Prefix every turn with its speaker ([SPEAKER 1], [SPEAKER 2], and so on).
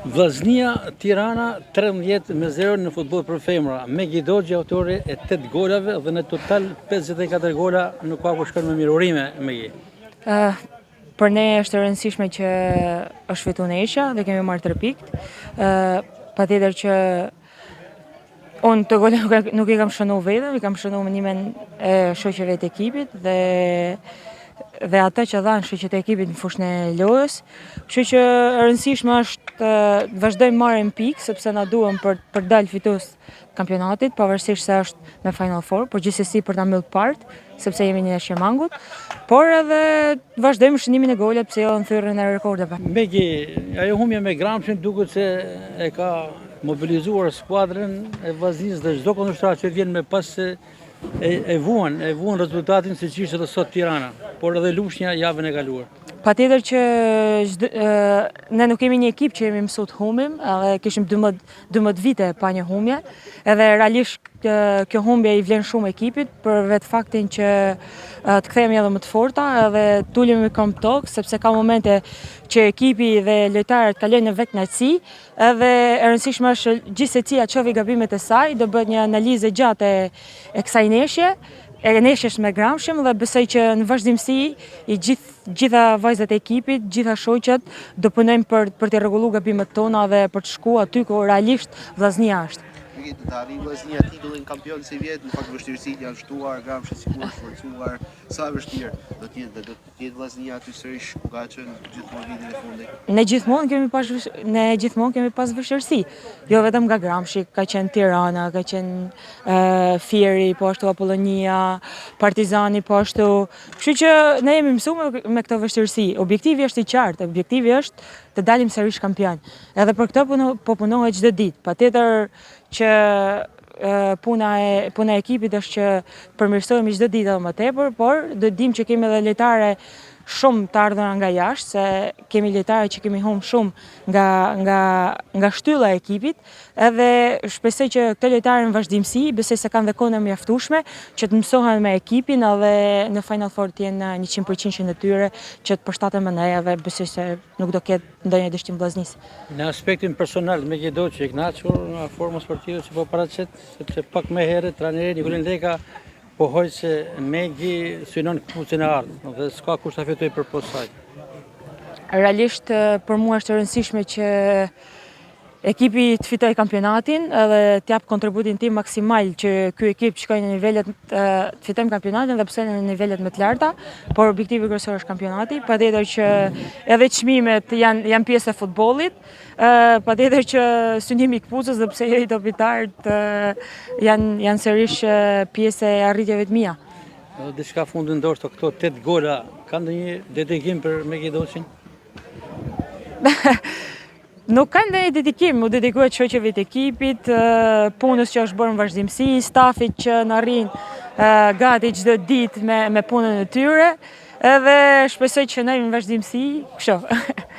[SPEAKER 1] Vllaznia Tirana 13-0 në futboll për femra. Megi Doxhi autori e 8 golave dhe në total 54 gola nuk ka ku shkon me mirurime Megi.
[SPEAKER 2] Për ne është e rëndësishme që është fitu Nesha dhe kemi marrë 3 pikë. Patjetër që unë të gola nuk i kam shënu vetëm, i kam shënu me nimen e shoqeve të ekipit dhe ata që dhanë shoqet e ekipit në fushën e lojës. Kështu që e rëndësishme është të vazhdojmë marrim pikë sepse na duhen për dalë fitues kampionatit, pavarësisht se është në Final Four, por gjithsesi për ta mbyll part, sepse jemi në Shqemangut, por edhe vazhdojmë shënimin e golat pse jo në thyrën e rekordeve.
[SPEAKER 1] Megi, ajo humbje me Gramshin duket se e ka mobilizuar skuadrën e Vllaznisë dhe çdo kundërshtar që vjen me pas e vuan rezultatin siç ishte edhe sot Tirana, por edhe Lushnja javën e kaluar.
[SPEAKER 2] Patjetër që ne nuk kemi një ekip që jemi mësu të humbim, edhe kishim 12 vite pa një humbje, edhe realisht kjo humbje i vlen shumë ekipit për vetë faktin që të kthehemi edhe më të forta edhe tulemi këmbë tokë, sepse ka momente që ekipi dhe lojtarët kalojnë në vetëkënaqësi, edhe e rëndësishme është gjithseci ja çofi gabimet e saj, do bëhet një analizë gjatë e kësaj neshje, e neshjes me Gramshin dhe besoj që në vazhdimsi i gjitha vajzat e ekipit, gjitha shoqet do punojmë për të rregulluar gabimet tona dhe për të shkuar aty ku realisht Vllaznia është.
[SPEAKER 3] Të arrijë Vllaznia titullin kampion si vjet, në fakt vështirësitë janë shtuar, Gramshi sigurisht forcuar, sa vështirë do të jetë Vllaznia aty sërish ku ka qenë gjithmonë vitin e fundit.
[SPEAKER 2] Ne gjithmonë kemi pas vështirësi, jo vetëm nga Gramshi, ka qenë Tirana, ka qenë Fieri, po ashtu Apollonia, Partizani, po ashtu. Kështu që ne jemi mësuar me këto vështirësi. Objektivi është i qartë, objektivi është të dalim sërish kampion. Edhe për këtë po punohet çdo ditë. Patjetër që puna e ekipit është që përmirësohemi çdo ditë edhe më tepër, por do dim që kemi edhe lojtare shumë të ardhura nga jashtë, se kemi lojtare që kemi humbur shumë nga shtylla e ekipit, edhe shpresoj që këto lojtare në vazhdimsi, besoj se kanë dhe kohën e mjaftueshme që të mësohen me ekipin edhe në Final Four të jenë 100% në tyre që të përshtaten me ne edhe besoj se nuk do ketë ndonjë dështim vllaznisë.
[SPEAKER 1] Në aspektin personal, Megi Doxhi e kënaqur nga forma sportive që po paraqet, sepse pak më herët trajneri Nikolin Leka pohoj se Megi synon këpucën e ardhmë dhe s'ka kush ta fitojë përpos saj.
[SPEAKER 2] Realisht për mua është e rëndësishme që ekipi të fitoj kampionatin edhe të jap kontributin tim maksimal që ky ekip shkojë në nivelet të fitojmë kampionatin dhe pse në nivelet më të larta, por objektivi kryesor është kampionati. Patjetër që edhe çmimet janë pjesë e futbollit. Patjetër që synimi i këpucës dhe pse jo i topitarët janë sërish pjesë e arritjeve të mia.
[SPEAKER 1] Diçka fundi ndoshta këto 8 gola ka ndonjë dedikim për Megi Doxhin?
[SPEAKER 2] Nuk ka ndonjë dedikim, u dedikohet shoqeve të ekipit, punës që është bërë në vazhdimsi, stafit që na rrin gati çdo ditë me punën e tyre, edhe shpresoj që ne në vazhdimsi, kështu.